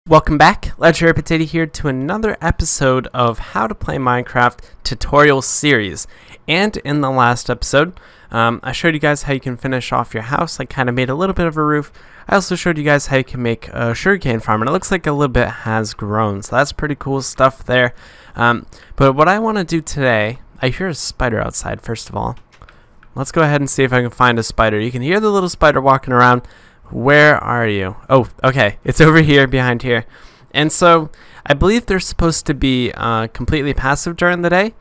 Welcome back, Legendary Potato here to another episode of How to Play Minecraft tutorial series. And in the last episode, I showed you guys how you can finish off your house. I kind of made a little bit of a roof. I also showed you guys how you can make a sugarcane farm, and it looks like a little bit has grown, so that's pretty cool stuff there. But what I want to do today, I hear a spider outside first of all. Let's go ahead and see if I can find a spider. You can hear the little spider walking around. Where are you? Oh, okay. It's over here, behind here. And so, I believe they're supposed to be completely passive during the day.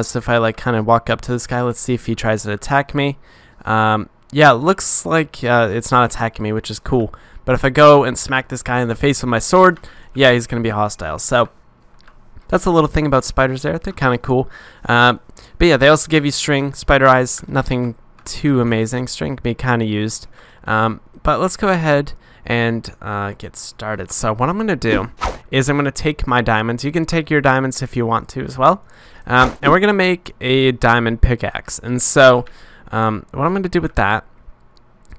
So if I kind of walk up to this guy, let's see if he tries to attack me. Yeah, it looks like it's not attacking me, which is cool. But if I go and smack this guy in the face with my sword, yeah, he's going to be hostile. So, that's a little thing about spiders there. They're kind of cool. But yeah, they also give you string, spider eyes, nothing too amazing. String can be kind of used. But let's go ahead and get started. So what I'm going to do is I'm going to take my diamonds. You can take your diamonds if you want to as well. And we're going to make a diamond pickaxe. And so what I'm going to do with that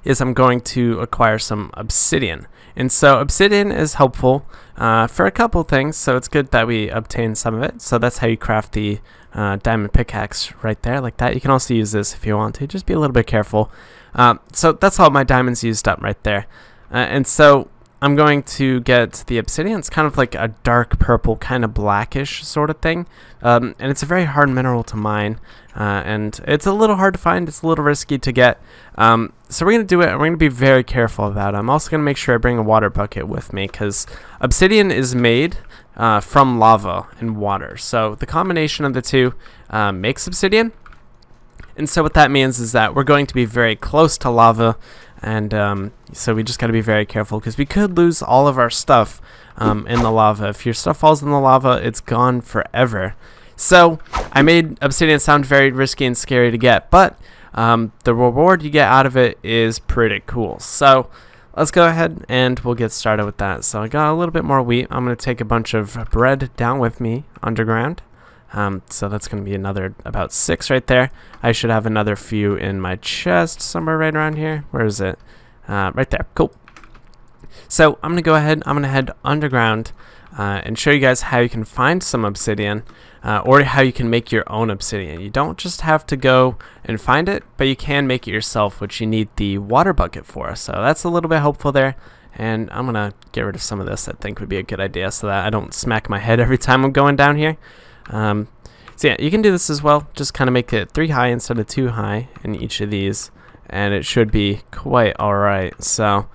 is I'm going to acquire some obsidian. And so obsidian is helpful for a couple things. So it's good that we obtain some of it. So that's how you craft the diamond pickaxe right there, like that. You can also use this if you want to. Just be a little bit careful. So that's all my diamonds used up right there. And so I'm going to get the obsidian. It's kind of like a dark purple, kind of blackish sort of thing. And it's a very hard mineral to mine. And it's a little hard to find. It's a little risky to get. So we're going to do it, and we're going to be very careful about it. I'm also going to make sure I bring a water bucket with me, because obsidian is made from lava and water. So the combination of the two makes obsidian. And so what that means is that we're going to be very close to lava, and so we just got to be very careful, because we could lose all of our stuff in the lava. If your stuff falls in the lava, it's gone forever. So I made obsidian sound very risky and scary to get, but the reward you get out of it is pretty cool. So let's go ahead and we'll get started with that. So I got a little bit more wheat. I'm going to take a bunch of bread down with me underground. So that's going to be another about 6 right there. I should have another few in my chest somewhere right around here. Where is it? Right there. Cool. So I'm going to go ahead. I'm going to head underground and show you guys how you can find some obsidian or how you can make your own obsidian. You don't just have to go and find it, but you can make it yourself, which you need the water bucket for. So that's a little bit helpful there. And I'm going to get rid of some of this. I think would be a good idea so that I don't smack my head every time I'm going down here. So yeah, you can do this as well. Just kind of make it 3 high instead of 2 high in each of these, and it should be quite alright. So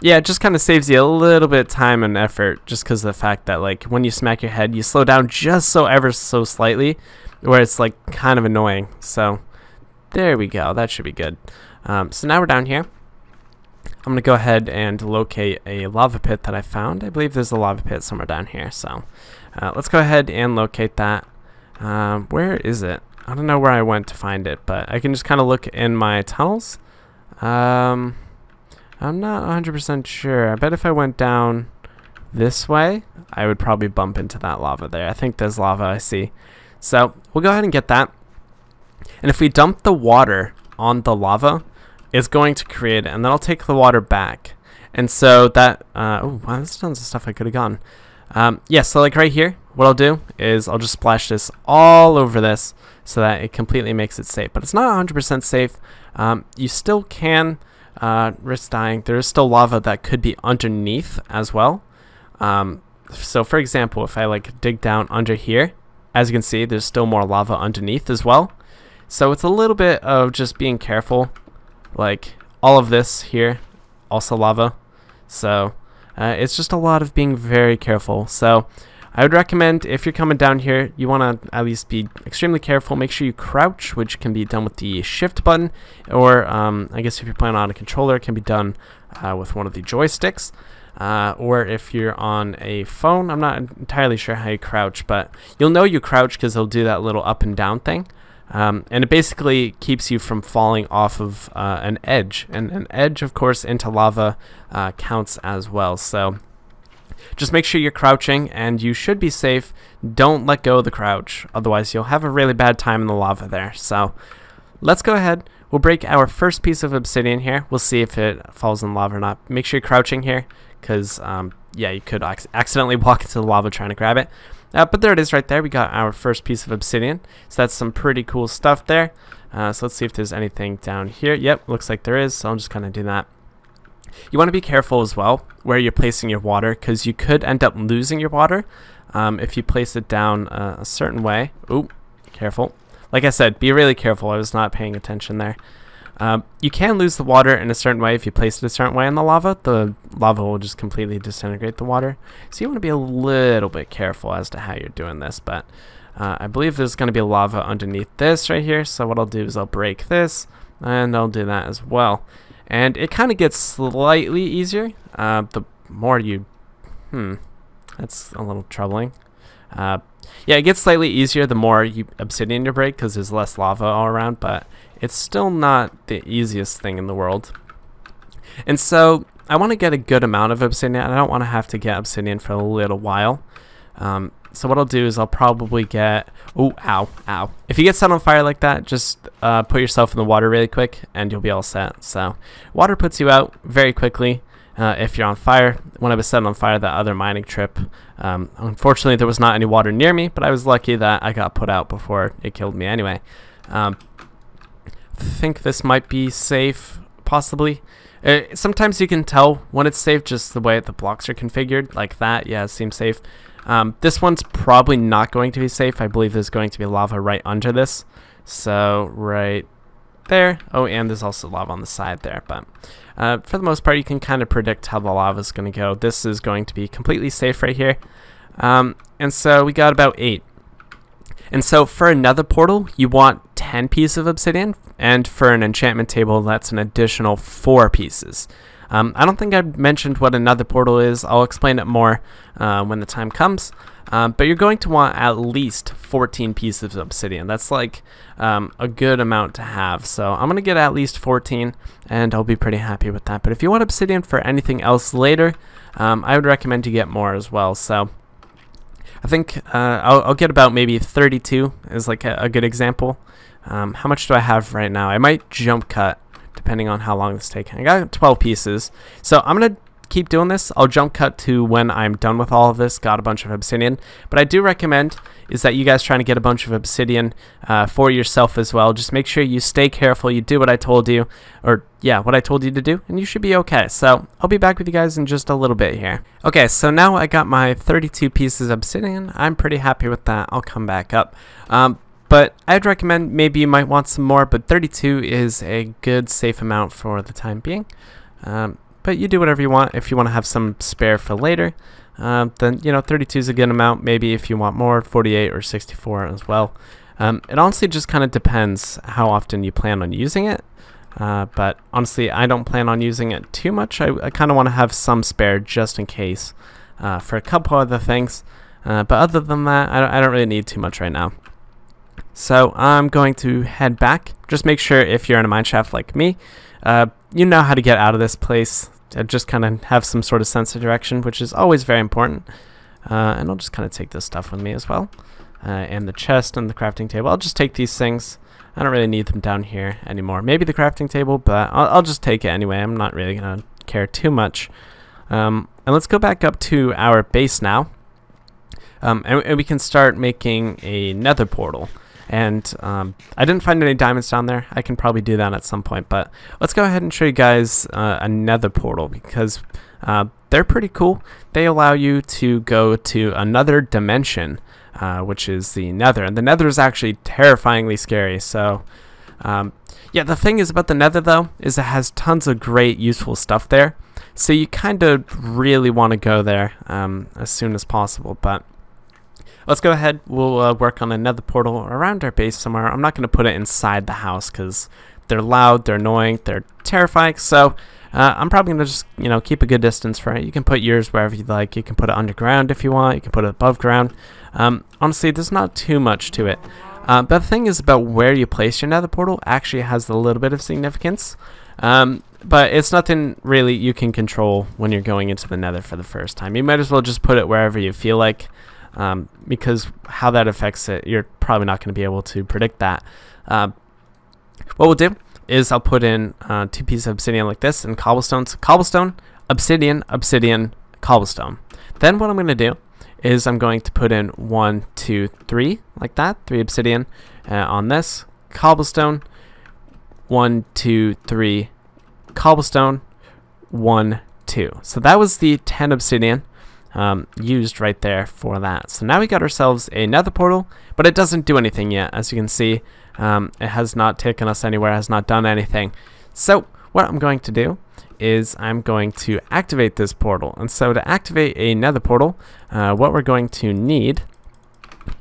yeah, it just kind of saves you a little bit of time and effort, just because of the fact that when you smack your head, you slow down just so ever so slightly, where it's kind of annoying. So there we go. That should be good. So now we're down here. I'm going to go ahead and locate a lava pit that I found. I believe there's a lava pit somewhere down here. So let's go ahead and locate that. Where is it? I don't know where I went to find it, but I can just kind of look in my tunnels. I'm not 100% sure. I bet if I went down this way, I would probably bump into that lava there. I think there's lava I see. So we'll go ahead and get that. And if we dump the water on the lava, it's going to create it, and then I'll take the water back. And so that, oh wow, there's tons of stuff I could have gotten. Yeah, so right here, what I'll do is I'll just splash this all over this so that it completely makes it safe. But it's not 100% safe. You still can risk dying. There is still lava that could be underneath as well. So for example, if I dig down under here, as you can see, there's still more lava underneath as well. So it's a little bit of just being careful. All of this here, also lava. So it's just a lot of being very careful. So I would recommend, if you're coming down here, you want to at least be extremely careful. Make sure you crouch, which can be done with the shift button, or I guess if you're playing on a controller, it can be done with one of the joysticks. Or if you're on a phone, I'm not entirely sure how you crouch, but you'll know you crouch because it'll do that little up and down thing. And it basically keeps you from falling off of an edge, and an edge, of course, into lava counts as well. So just make sure you're crouching, and you should be safe. Don't let go of the crouch, otherwise you'll have a really bad time in the lava there. So let's go ahead. We'll break our first piece of obsidian here. We'll see if it falls in lava or not. Make sure you're crouching here, because yeah, you could accidentally walk into the lava trying to grab it. But there it is right there. We got our first piece of obsidian. So that's some pretty cool stuff there. So let's see if there's anything down here. Yep, looks like there is. So I'm just going to do that. You want to be careful as well where you're placing your water, because you could end up losing your water if you place it down a certain way. Ooh, careful. Like I said, be really careful. I was not paying attention there. You can lose the water in a certain way if you place it a certain way in the lava. The lava will just completely disintegrate the water. So you want to be a little bit careful as to how you're doing this. But I believe there's going to be lava underneath this right here. So what I'll do is I'll break this, and I'll do that as well. And it kind of gets slightly easier the more you... that's a little troubling. Yeah, it gets slightly easier the more obsidian you break, because there's less lava all around, but it's still not the easiest thing in the world. And so I want to get a good amount of obsidian. I don't want to have to get obsidian for a little while. So what I'll do is I'll probably get... Oh, ow, ow. If you get set on fire like that, just put yourself in the water really quick, and you'll be all set. So water puts you out very quickly if you're on fire. When I was set on fire that other mining trip, unfortunately there was not any water near me, but I was lucky that I got put out before it killed me anyway. I think this might be safe, possibly. Sometimes you can tell when it's safe just the way the blocks are configured, like that. Yeah, it seems safe. This one's probably not going to be safe. I believe there's going to be lava right under this. So right there. Oh, and there's also lava on the side there. But for the most part, you can kind of predict how the lava is going to go. This is going to be completely safe right here. And so we got about 8. And so for another portal, you want 10 pieces of obsidian. And for an enchantment table, that's an additional 4 pieces. I don't think I've mentioned what another portal is. I'll explain it more when the time comes. But you're going to want at least 14 pieces of obsidian. That's like a good amount to have. So I'm going to get at least 14, and I'll be pretty happy with that. But if you want obsidian for anything else later, I would recommend you get more as well. So I think I'll get about maybe 32 is like a good example. How much do I have right now? I might jump cut depending on how long this is taking. I got 12 pieces. So I'm going to keep doing this. I'll jump cut to when I'm done with all of this, got a bunch of obsidian. But I do recommend is that you guys trying to get a bunch of obsidian for yourself as well. Just make sure you stay careful, you do what I told you, or yeah, what I told you to do, and you should be okay. So I'll be back with you guys in just a little bit here. Okay, so now I got my 32 pieces of obsidian. I'm pretty happy with that. I'll come back up. But I'd recommend maybe you might want some more, but 32 is a good safe amount for the time being. But you do whatever you want. If you want to have some spare for later, then, you know, 32 is a good amount. Maybe if you want more, 48 or 64 as well. It honestly just kind of depends how often you plan on using it. But honestly, I don't plan on using it too much. I kind of want to have some spare just in case for a couple other things. But other than that, I don't really need too much right now. So I'm going to head back. Just make sure if you're in a mineshaft like me, you know how to get out of this place. Just kind of have some sort of sense of direction, which is always very important. And I'll just kind of take this stuff with me as well. And the chest and the crafting table. I'll just take these things. I don't really need them down here anymore. Maybe the crafting table, but I'll just take it anyway. I'm not really going to care too much. And let's go back up to our base now. And we can start making a nether portal. And I didn't find any diamonds down there. I can probably do that at some point, but let's go ahead and show you guys a nether portal, because they're pretty cool. They allow you to go to another dimension, which is the nether, and the nether is actually terrifyingly scary. So yeah, the thing is about the nether though is it has tons of great useful stuff there, so you kind of really want to go there as soon as possible. But let's go ahead. We'll work on another portal around our base somewhere. I'm not going to put it inside the house because they're loud, they're annoying, they're terrifying. So I'm probably going to just, you know, keep a good distance for it. You can put yours wherever you like. You can put it underground if you want. You can put it above ground. Honestly, there's not too much to it. But the thing is about where you place your nether portal actually has a little bit of significance. But it's nothing really you can control when you're going into the nether for the first time. You might as well just put it wherever you feel like. Because how that affects it, you're probably not going to be able to predict that. What we'll do is I'll put in 2 pieces of obsidian like this and cobblestones. Cobblestone, obsidian, obsidian, cobblestone. Then what I'm going to do is I'm going to put in 1, 2, 3, like that, 3 obsidian on this, cobblestone, 1, 2, 3, cobblestone, 1, 2. So that was the 10 obsidian used right there for that. So now we got ourselves a nether portal, but it doesn't do anything yet. As you can see, it has not taken us anywhere, has not done anything. So what I'm going to do is I'm going to activate this portal. And so to activate a nether portal, what we're going to need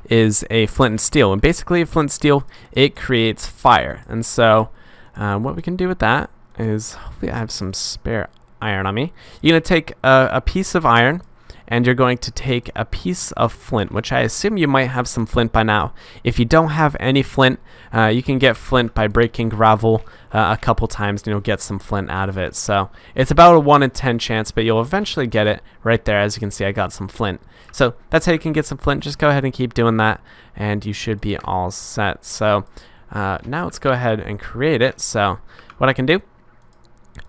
is a flint and steel. And basically a flint and steel, it creates fire. And so what we can do with that is, hopefully I have some spare iron on me. You're going to take a piece of iron, and you're going to take a piece of flint, which I assume you might have some flint by now. If you don't have any flint, you can get flint by breaking gravel a couple times, and you'll get some flint out of it. So it's about a 1 in 10 chance, but you'll eventually get it. Right there, as you can see, I got some flint. So that's how you can get some flint. Just go ahead and keep doing that, and you should be all set. So now let's go ahead and create it. So what I can do,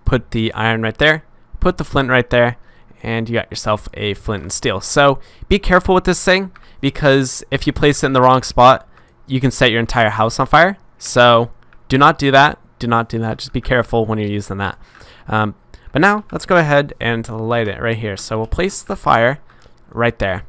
put the iron right there, put the flint right there, and you got yourself a flint and steel. So be careful with this thing, because if you place it in the wrong spot, you can set your entire house on fire. So do not do that. Do not do that. Just be careful when you're using that. But now let's go ahead and light it right here. So we'll place the fire right there.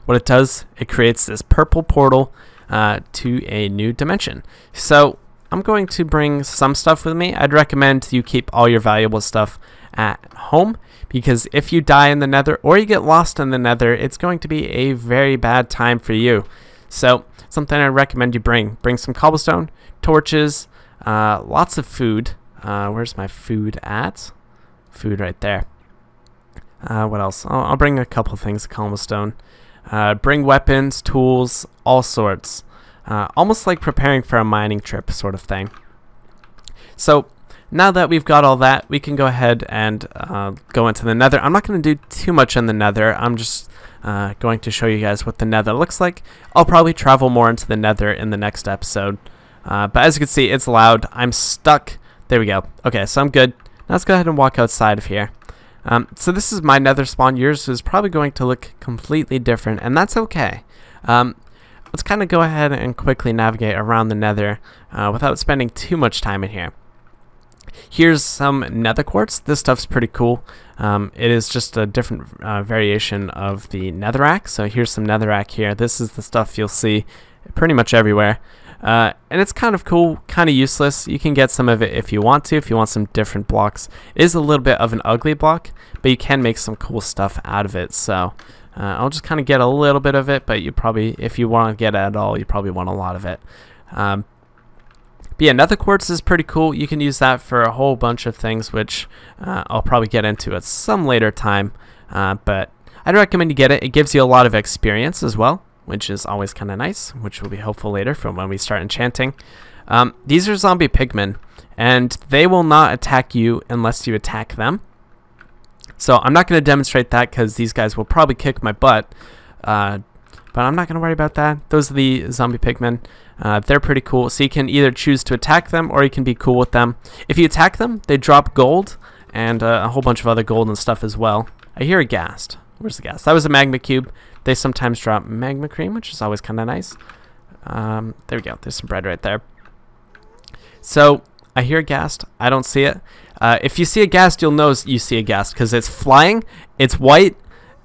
What it does, it creates this purple portal to a new dimension. So I'm going to bring some stuff with me. I'd recommend you keep all your valuable stuff at home, because if you die in the nether or you get lost in the nether, it's going to be a very bad time for you. So something I recommend you bring some cobblestone, torches, lots of food. Where's my food at? Food right there. What else? I'll bring a couple things, cobblestone. Bring weapons, tools, all sorts. Almost like preparing for a mining trip sort of thing. So now that we've got all that, we can go ahead and go into the nether. I'm not going to do too much in the nether. I'm just going to show you guys what the nether looks like. I'll probably travel more into the nether in the next episode. But as you can see, it's loud. I'm stuck. There we go. Okay, so I'm good. Now let's go ahead and walk outside of here. So this is my nether spawn. Yours is probably going to look completely different, and that's okay. Let's kind of go ahead and quickly navigate around the nether without spending too much time in here. Here's some nether quartz. This stuff's pretty cool. It is just a different variation of the netherrack. So here's some netherrack here. This is the stuff you'll see pretty much everywhere. And it's kind of cool, kind of useless. You can get some of it if you want to, if you want some different blocks. It is a little bit of an ugly block, but you can make some cool stuff out of it. So I'll just kind of get a little bit of it, but you probably, if you want to get it at all, you probably want a lot of it. But yeah, nether quartz is pretty cool. You can use that for a whole bunch of things, which I'll probably get into at some later time. But I'd recommend you get it. It gives you a lot of experience as well, which is always kind of nice, which will be helpful later from when we start enchanting. These are zombie pigmen, and they will not attack you unless you attack them. So I'm not going to demonstrate that because these guys will probably kick my butt. But I'm not going to worry about that. Those are the zombie pigmen. They're pretty cool. So you can either choose to attack them or you can be cool with them. If you attack them, they drop gold and a whole bunch of other gold and stuff as well. I hear a ghast. Where's the ghast? That was a magma cube. They sometimes drop magma cream, which is always kind of nice. There we go. There's some bread right there. So I hear a ghast. I don't see it. If you see a ghast, you'll know you see a ghast because it's flying, it's white,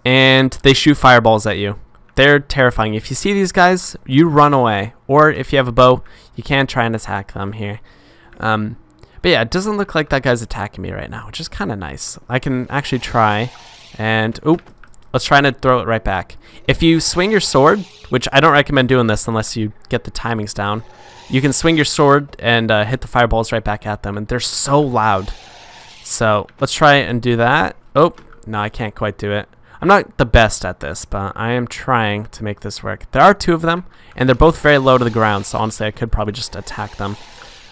and they shoot fireballs at you. They're terrifying. If you see these guys, you run away. Or if you have a bow, you can try and attack them here. But yeah, it doesn't look like that guy's attacking me right now, which is kind of nice. I can actually try and... Oop. Let's try and throw it right back. If you swing your sword, which I don't recommend doing this unless you get the timings down, you can swing your sword and hit the fireballs right back at them, and they're so loud. So let's try and do that. Oh, no, I can't quite do it. I'm not the best at this, but I am trying to make this work. There are 2 of them, and they're both very low to the ground, so honestly I could probably just attack them.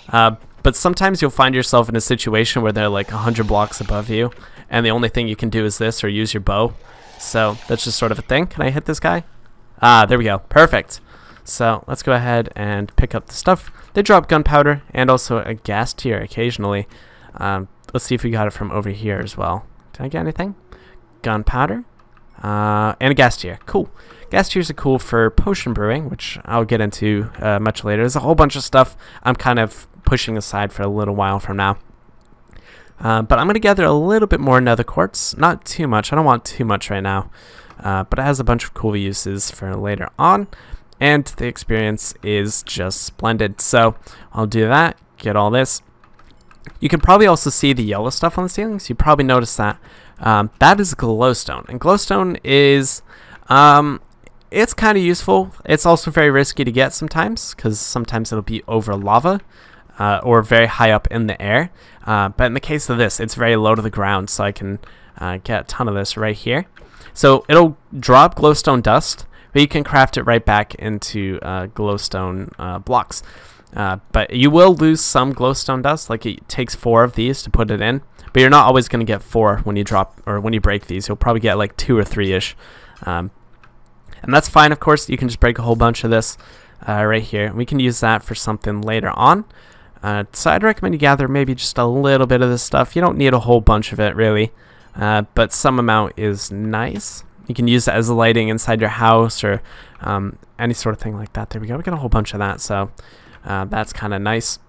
But sometimes you'll find yourself in a situation where they're like 100 blocks above you, and the only thing you can do is this or use your bow. So that's just sort of a thing. Can I hit this guy? Ah, there we go. Perfect. So let's go ahead and pick up the stuff. They drop gunpowder and also a gas tier occasionally. Let's see if we got it from over here as well. Did I get anything? Gunpowder. and a gas tier. Cool. Gas tiers are cool for potion brewing, which I'll get into much later. There's a whole bunch of stuff I'm kind of pushing aside for a little while from now. But I'm going to gather a little bit more nether quartz. Not too much. I don't want too much right now. But it has a bunch of cool uses for later on. And the experience is just splendid. So I'll do that. Get all this. You can probably also see the yellow stuff on the ceilings. You probably noticed that. That is glowstone. And glowstone is... it's kind of useful. It's also very risky to get sometimes, because sometimes it'll be over lava or very high up in the air. But in the case of this, it's very low to the ground, so I can get a ton of this right here. So it'll drop glowstone dust, but you can craft it right back into glowstone blocks. But you will lose some glowstone dust. Like, it takes 4 of these to put it in, but you're not always going to get 4 when you drop or when you break these. You'll probably get like 2 or 3-ish. And that's fine, of course. You can just break a whole bunch of this right here. We can use that for something later on. So I'd recommend you gather maybe just a little bit of this stuff. You don't need a whole bunch of it, really. But some amount is nice. You can use it as lighting inside your house or any sort of thing like that. There we go. We got a whole bunch of that, so that's kind of nice.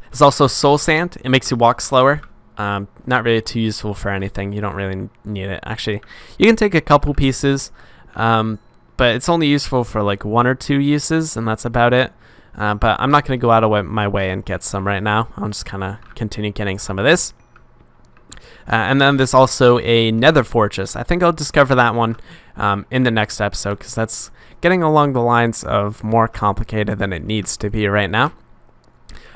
There's also soul sand. It makes you walk slower. Not really too useful for anything. You don't really need it. Actually, you can take a couple pieces, but it's only useful for like 1 or 2 uses, and that's about it. But I'm not going to go out of my way and get some right now. I'll just kind of continue getting some of this. And then there's also a nether fortress. I think I'll discover that one in the next episode, because that's getting along the lines of more complicated than it needs to be right now.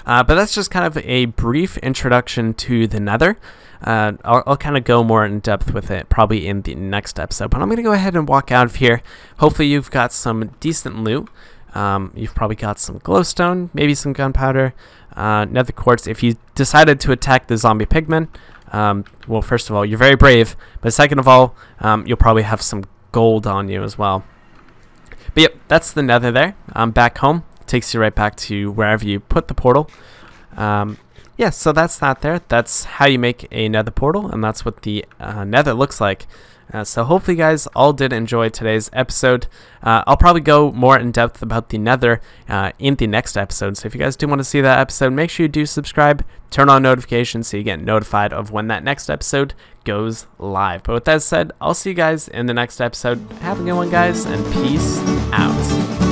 But that's just kind of a brief introduction to the nether. I'll kind of go more in depth with it probably in the next episode. But I'm going to go ahead and walk out of here. Hopefully you've got some decent loot. You've probably got some glowstone, maybe some gunpowder, nether quartz. If you decided to attack the zombie pigmen, well, first of all, you're very brave, but second of all, you'll probably have some gold on you as well. But yep, that's the nether there. Back home. Takes you right back to wherever you put the portal. Yeah, so that's that there. That's how you make a nether portal, and that's what the nether looks like. So hopefully you guys all did enjoy today's episode. I'll probably go more in depth about the nether in the next episode. So if you guys do want to see that episode, make sure you do subscribe, turn on notifications so you get notified of when that next episode goes live. But with that said, I'll see you guys in the next episode. Have a good one, guys, and peace out.